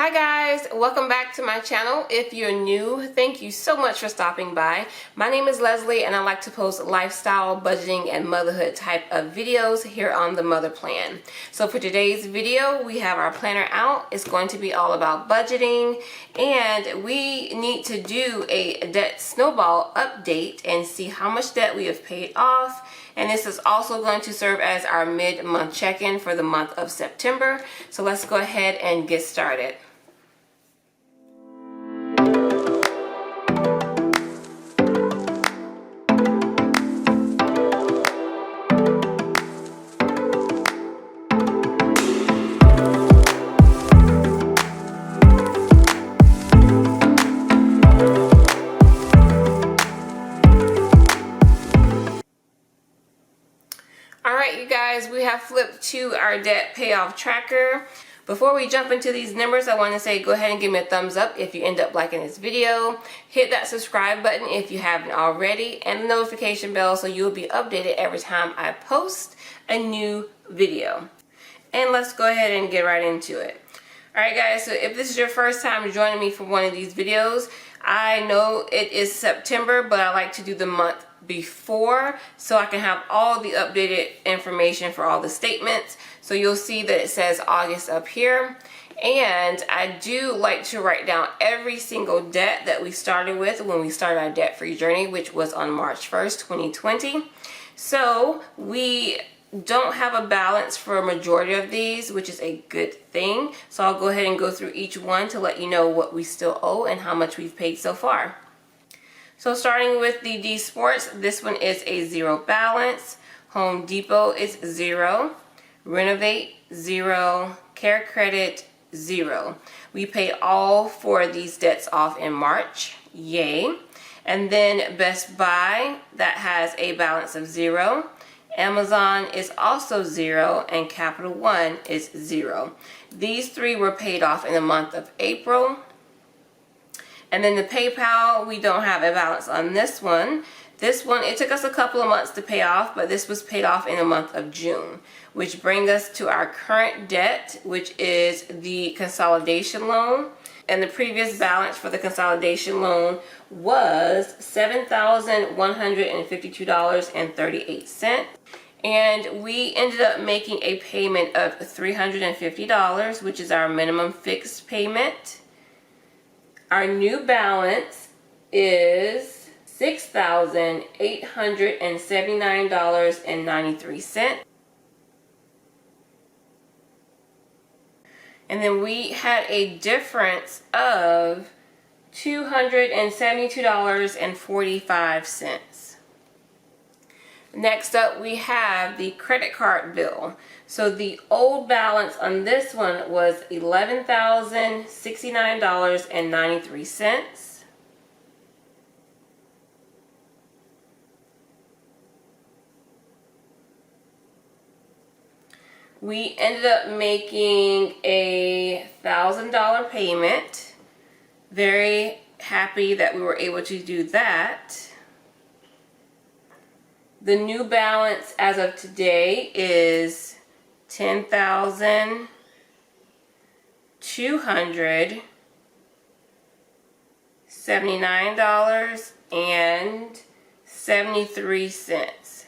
Hi guys, welcome back to my channel. If you're new, thank you so much for stopping by. My name is Leslie and I like to post lifestyle, budgeting, and motherhood type of videos here on the Mother Plan. So for today's video, we have our planner out. It's going to be all about budgeting, and we need to do a debt snowball update and see how much debt we have paid off. And this is also going to serve as our mid-month check-in for the month of September. So let's go ahead and get started. Alright, you guys, we have flipped to our debt payoff tracker. Before we jump into these numbers, I want to say go ahead and give me a thumbs up if you end up liking this video. Hit that subscribe button if you haven't already, and the notification bell so you'll be updated every time I post a new video. And let's go ahead and get right into it. Alright guys, so if this is your first time joining me for one of these videos, I know it is September, but I like to do the month before so I can have all the updated information for all the statements. So you'll see that it says August up here, and I do like to write down every single debt that we started with when we started our debt-free journey, which was on March 1st, 2020. So we don't have a balance for a majority of these, which is a good thing. So I'll go ahead and go through each one to let you know what we still owe and how much we've paid so far. So starting with the D Sports, this one is a zero balance. Home Depot is 0. Renovate, 0. Care Credit, 0. We paid all 4 of these debts off in March. Yay. And then Best Buy, that has a balance of 0. Amazon is also 0, and Capital One is 0. These 3 were paid off in the month of April. And then the PayPal, we don't have a balance on this one. This one, it took us a couple of months to pay off, but this was paid off in the month of June, which brings us to our current debt, which is the consolidation loan. And the previous balance for the consolidation loan was $7,152.38. And we ended up making a payment of $350, which is our minimum fixed payment. Our new balance is $6,879.93. And then we had a difference of $272.45. Next up, we have the credit card bill. So the old balance on this one was $11,069.93. We ended up making a $1,000 payment. Very happy that we were able to do that. The new balance as of today is $10,279.73.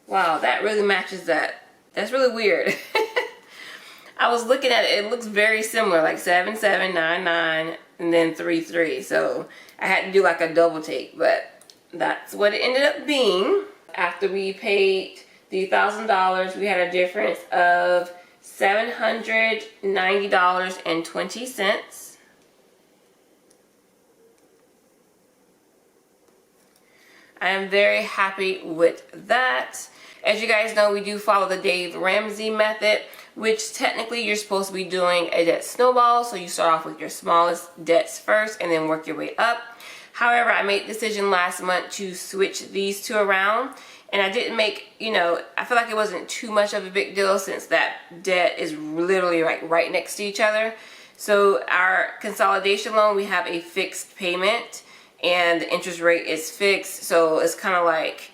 Wow, that really matches that. That's really weird. I was looking at it, it looks very similar, like 7799 and then 33. So I had to do like a double take, but that's what it ended up being. After we paid the $1,000, we had a difference of $790.20. I am very happy with that. As you guys know, we do follow the Dave Ramsey method, which technically you're supposed to be doing a debt snowball. So you start off with your smallest debts first and then work your way up. However, I made the decision last month to switch these 2 around. And I didn't make, I feel like it wasn't too much of a big deal since that debt is literally like right next to each other. So our consolidation loan, we have a fixed payment and the interest rate is fixed. So it's kind of like,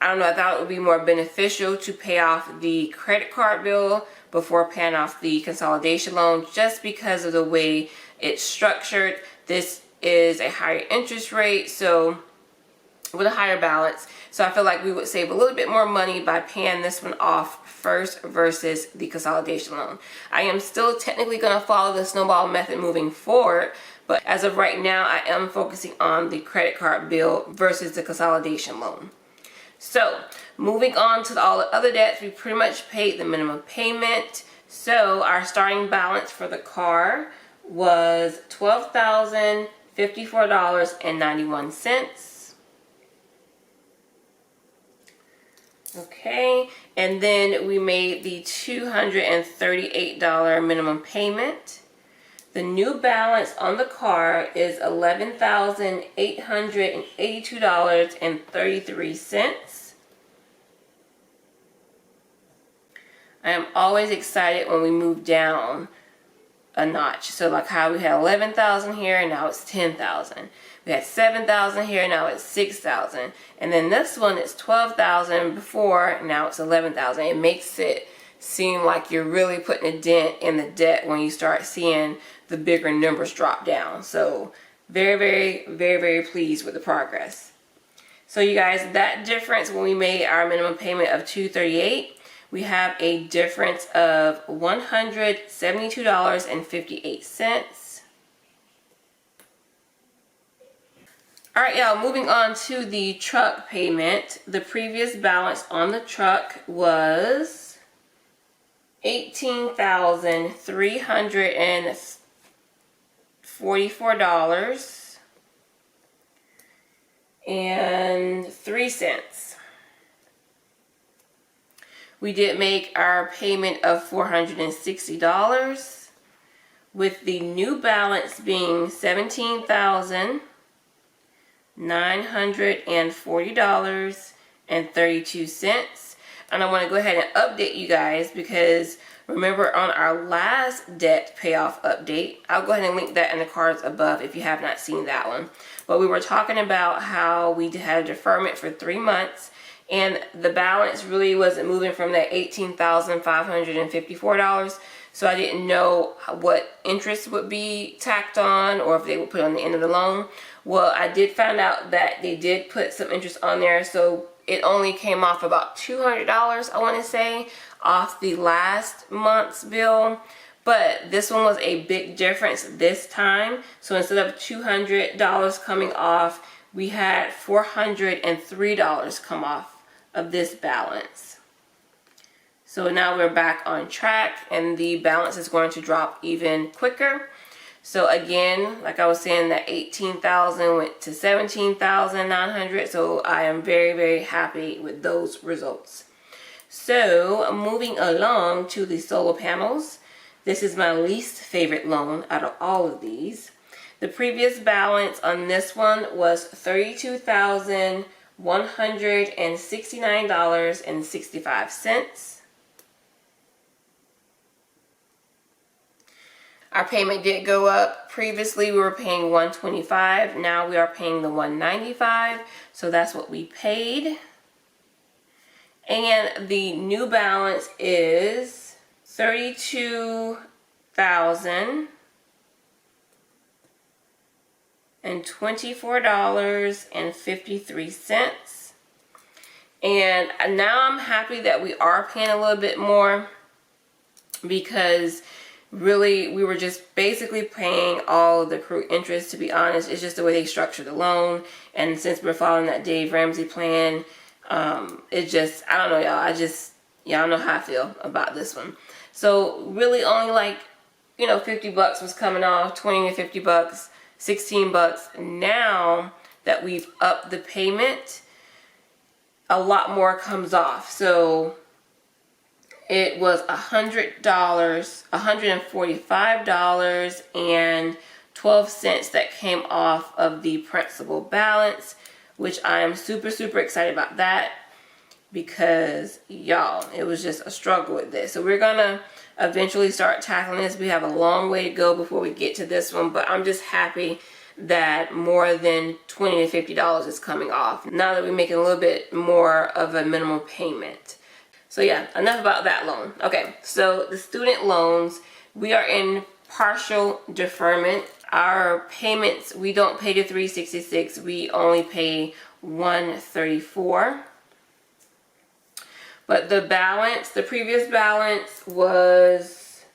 I don't know, I thought it would be more beneficial to pay off the credit card bill before paying off the consolidation loan, just because of the way it's structured. This is a higher interest rate, so with a higher balance. So I feel like we would save a little bit more money by paying this one off first versus the consolidation loan. I am still technically going to follow the snowball method moving forward, but as of right now, I am focusing on the credit card bill versus the consolidation loan. So moving on to all the other debts, we pretty much paid the minimum payment. So our starting balance for the car was $12,054.91. Okay, and then we made the $238 minimum payment. The new balance on the car is $11,882.33. I am always excited when we move down a notch. So like how we had 11,000 here and now it's 10,000. We had 7,000 here, now it's 6,000. And then this one is 12,000 before, now it's 11,000. It makes it seem like you're really putting a dent in the debt when you start seeing the bigger numbers drop down. So very pleased with the progress. So you guys, that difference when we made our minimum payment of $238, we have a difference of $172.58. Alright y'all, moving on to the truck payment. The previous balance on the truck was $18,344.03. We did make our payment of $460, with the new balance being $17,940.32. And I want to go ahead and update you guys, because remember on our last debt payoff update, I'll go ahead and link that in the cards above if you have not seen that one. But we were talking about how we had a deferment for 3 months, and the balance really wasn't moving from that $18,554. So I didn't know what interest would be tacked on, or if they would put on the end of the loan. Well, I did find out that they did put some interest on there, so it only came off about $200, I want to say, off the last month's bill. But this one was a big difference this time. So instead of $200 coming off, we had $403 come off of this balance. So now we're back on track, and the balance is going to drop even quicker. So again, like I was saying, that 18,000 went to 17,900. So I am very happy with those results. So moving along to the solar panels. This is my least favorite loan out of all of these. The previous balance on this one was $32,169.65. Our payment did go up. Previously we were paying $125. Now we are paying the $195. So that's what we paid. And the new balance is $32,024.53. And now I'm happy that we are paying a little bit more, because really we were just basically paying all of the accrued interest. To be honest, it's just the way they structure the loan, and since we're following that Dave Ramsey plan, it just, I don't know y'all, y'all know how I feel about this one. So really only like, you know, 50 bucks was coming off, 20 to 50 bucks, 16 bucks. Now that we've upped the payment, a lot more comes off. So it was $145.12 that came off of the principal balance, which I am super excited about that, because y'all, it was just a struggle with this. So we're gonna eventually start tackling this. We have a long way to go before we get to this one, but I'm just happy that more than $20 to $50 is coming off now that we're making a little bit more of a minimum payment. So yeah, enough about that loan. Okay, so the student loans, we are in partial deferment. Our payments, we don't pay the $366, we only pay $134. But the balance, the previous balance was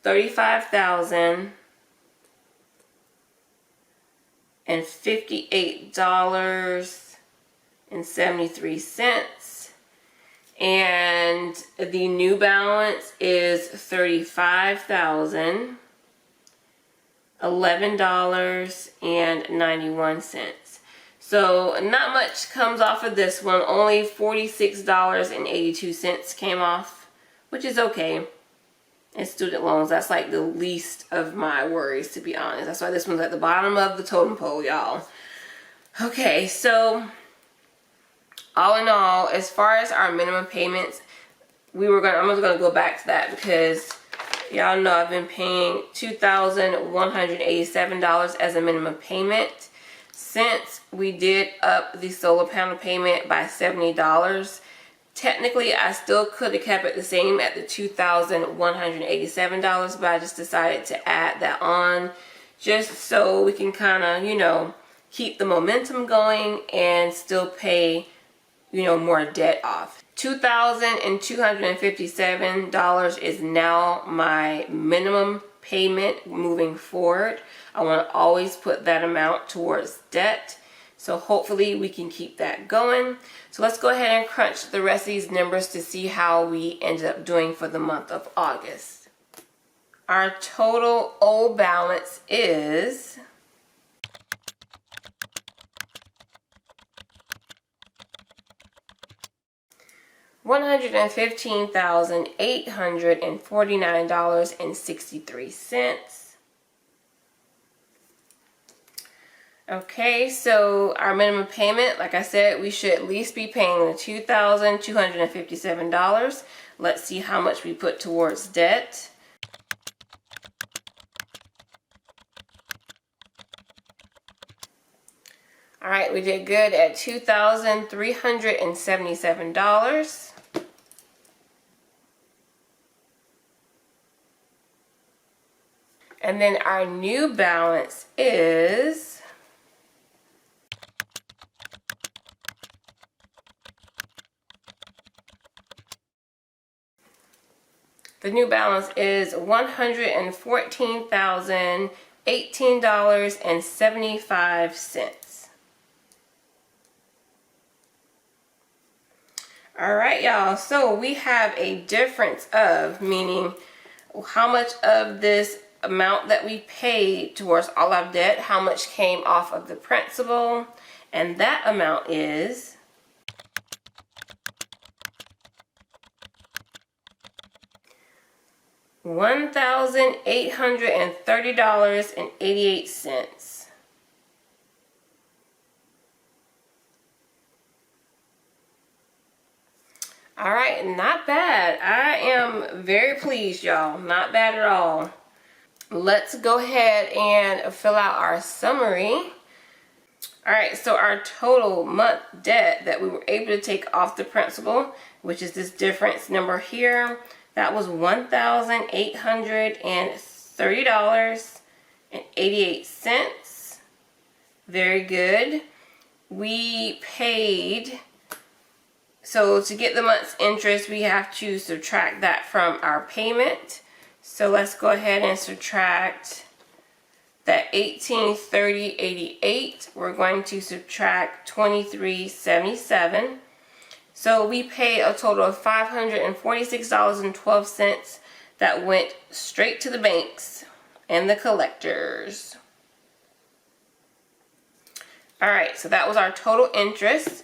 $35,058.73. And the new balance is $35,011.91. So not much comes off of this one. Only $46.82 came off, which is okay. And student loans, that's like the least of my worries, to be honest. That's why this one's at the bottom of the totem pole, y'all. Okay, so all in all, as far as our minimum payments, I'm just gonna go back to that because y'all know I've been paying $2,187 as a minimum payment. Since we did up the solar panel payment by $70, technically I still could have kept it the same at the $2,187, but I just decided to add that on just so we can kind of, you know, keep the momentum going and still pay, you know, more debt off. $2,257 is now my minimum payment moving forward. I want to always put that amount towards debt. So hopefully we can keep that going. So let's go ahead and crunch the rest of these numbers to see how we ended up doing for the month of August. Our total old balance is $115,849.63. Okay, so our minimum payment, like I said, we should at least be paying the $2,257. Let's see how much we put towards debt. All right, we did good at $2,377. And then our new balance is $114,018.75. All right, y'all. So we have a difference of, meaning how much of this amount that we paid towards all our debt, how much came off of the principal, and that amount is $1,830.88. All right, not bad. I am very pleased, y'all. Not bad at all. Let's go ahead and fill out our summary. All right, so our total month debt that we were able to take off the principal, which is this difference number here, that was $1,830.88. Very good. We paid, so to get the month's interest, we have to subtract that from our payment. So let's go ahead and subtract that $1,830.88. We're going to subtract $23.77. So we paid a total of $546.12 that went straight to the banks and the collectors. All right, so that was our total interest.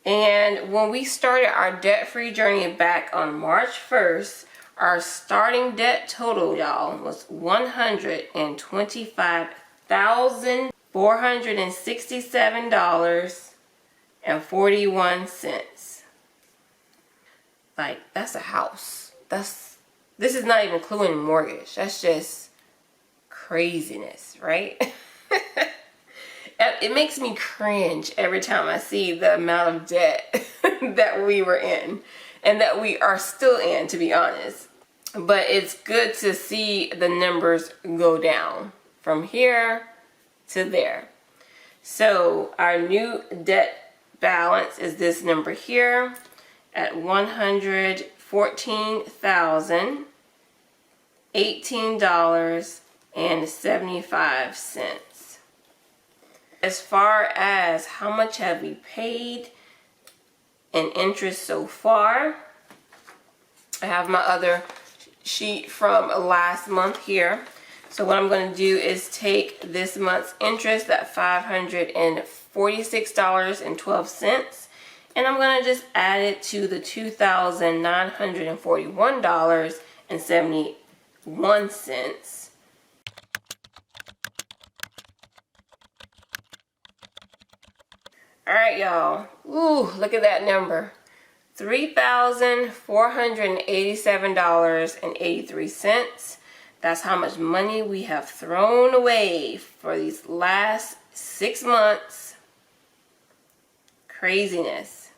And when we started our debt-free journey back on March 1st, our starting debt total, y'all, was $125,467.41. Like, that's a house. This is not even including mortgage. That's just craziness, right? It makes me cringe every time I see the amount of debt that we were in and that we are still in, to be honest. But it's good to see the numbers go down from here to there. So our new debt balance is this number here at $114,018.75. As far as how much have we paid in interest so far, I have my other sheet from last month here. So what I'm going to do is take this month's interest at $546.12, and I'm going to just add it to the $2,941.71. Alright, y'all. Ooh, look at that number. $3,487.83. That's how much money we have thrown away for these last 6 months. Craziness.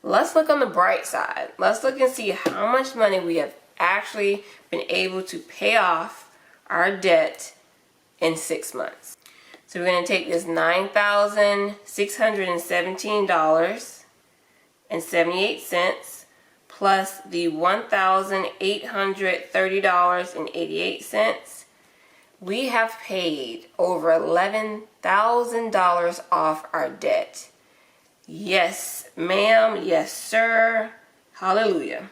Let's look on the bright side. Let's look and see how much money we have actually been able to pay off our debt in 6 months. So we're going to take this $9,617.78 plus the $1,830.88. We have paid over $11,000 off our debt. Yes, ma'am. Yes, sir. Hallelujah.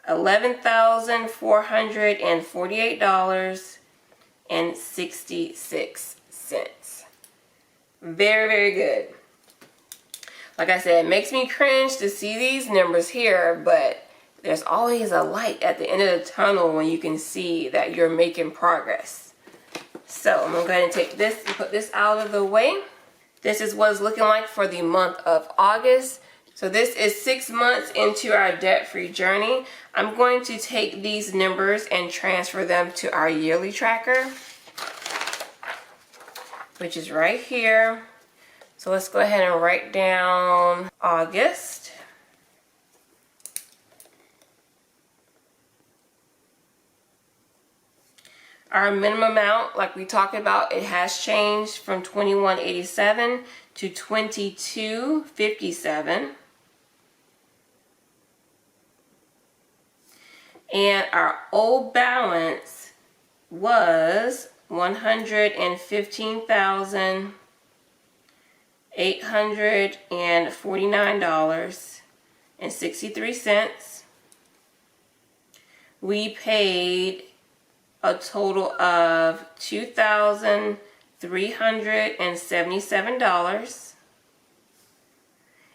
$11,448.66. Very, very good. Like I said, it makes me cringe to see these numbers here, but there's always a light at the end of the tunnel when you can see that you're making progress. So I'm going to go ahead and take this and put this out of the way. This is what it's looking like for the month of August. So this is 6 months into our debt-free journey. I'm going to take these numbers and transfer them to our yearly tracker, which is right here. So let's go ahead and write down August. Our minimum amount, like we talked about, it has changed from $21.87 to $22.57. And our old balance was $115,849.63. We paid a total of $2,377.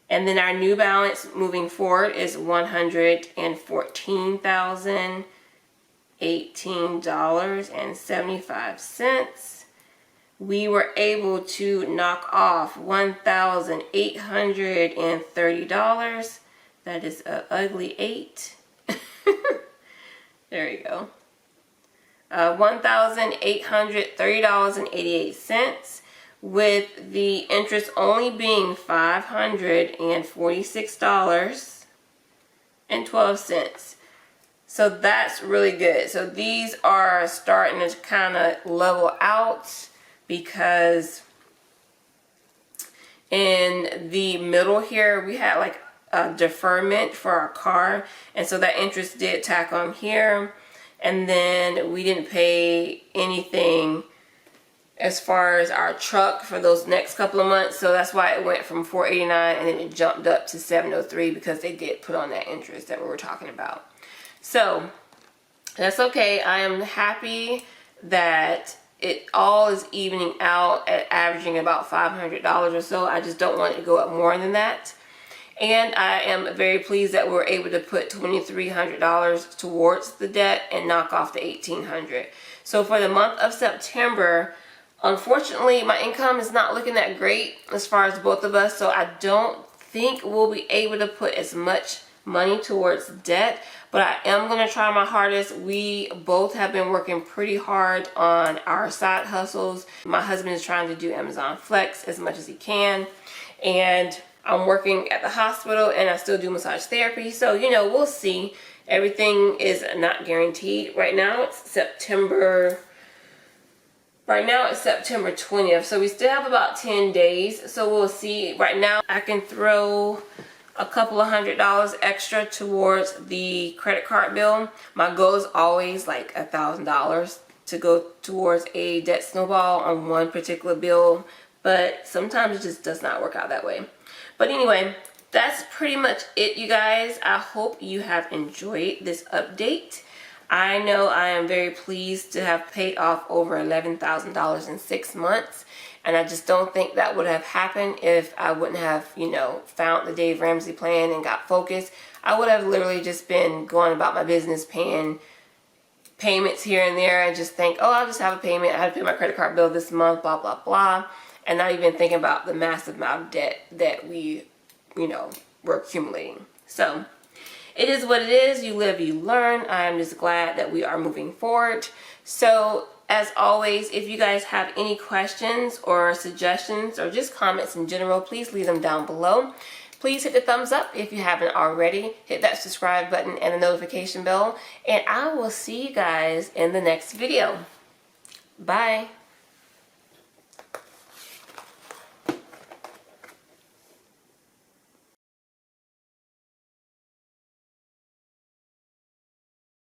And then our new balance moving forward is $114,018.75. We were able to knock off $1,830. That is an ugly 8. There you go. $1,830.88, with the interest only being $546.12. So that's really good. So these are starting to kind of level out, because in the middle here we had like a deferment for our car, and so that interest did tack on here. And then we didn't pay anything as far as our truck for those next couple of months. So that's why it went from $489 and then it jumped up to $703, because they did put on that interest that we were talking about. So that's okay. I am happy that it all is evening out at averaging about $500 or so. I just don't want it to go up more than that. And I am very pleased that we're able to put $2,300 towards the debt and knock off the $1,800. So for the month of September, unfortunately, my income is not looking that great as far as both of us. So I don't think we'll be able to put as much money towards debt, but I am going to try my hardest. We both have been working pretty hard on our side hustles. My husband is trying to do Amazon Flex as much as he can, and I'm working at the hospital and I still do massage therapy. So, you know, we'll see. Everything is not guaranteed. Right now it's September 20th, so we still have about 10 days, so we'll see. Right now I can throw a couple of $100 extra towards the credit card bill. My goal is always like $1,000 to go towards a debt snowball on one particular bill, but sometimes it just does not work out that way. But anyway, that's pretty much it, you guys. I hope you have enjoyed this update. I know I am very pleased to have paid off over $11,000 in 6 months, and I just don't think that would have happened if I wouldn't have, you know, found the Dave Ramsey plan and got focused. I would have literally just been going about my business, paying payments here and there, and just think, oh, I'll just have a payment. I have to pay my credit card bill this month, blah, blah, blah, and not even thinking about the massive amount of debt that we, you know, were accumulating. So it is what it is. You live, you learn. I'm just glad that we are moving forward. So as always, if you guys have any questions or suggestions or just comments in general, please leave them down below. Please hit the thumbs up if you haven't already. Hit that subscribe button and the notification bell. And I will see you guys in the next video. Bye.